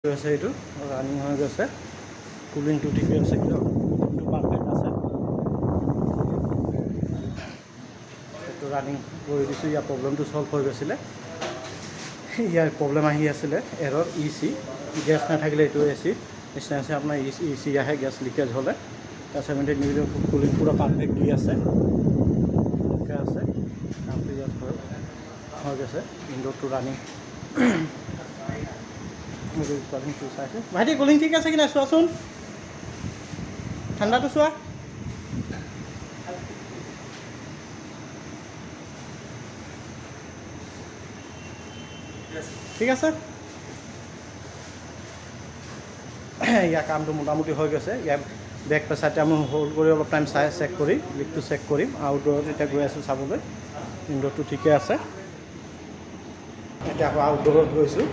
আছে এইটো ৰানিং হৈ গৈছে কুলিংটো ঠিকে আছে কুলিংটো পাৰফেক্ট আছে এইটো ৰানিং কৰি দিছোঁ ইয়াৰ প্ৰব্লেমটো ছল্ভ হৈ গৈছিলে ইয়াৰ প্ৰব্লেম আহি আছিলে এৰৰ ইচি গেছ নাথাকিলে এইটো এচি নিচিনা আছে আপোনাৰ ইচি আহে গেছ লিকেজ হ'লে 70 ডিগ্ৰী কুলিং পূৰা পাৰফেক্ট দি আছে ঠিকে আছে কামটো ইয়াত হৈ গৈছে ইনডোৰটো ৰানিং কুলিংটো চাইছে ভাইটি কুলিং ঠিক আছে কি নাই চোৱাচোন ঠাণ্ডাটো চোৱা ঠিক আছে ইয়াৰ কামটো মোটামুটি হৈ গৈছে ইয়াৰ বেক প্ৰেছাৰটো আমি হোল্ড কৰি অলপ টাইম চেক কৰি লিকটো চেক কৰিম আউটডোৰত এতিয়া গৈ আছোঁ চাবলৈ ইনডোৰটো ঠিকে আছে এতিয়া আকৌ আউটডোৰত গৈছোঁ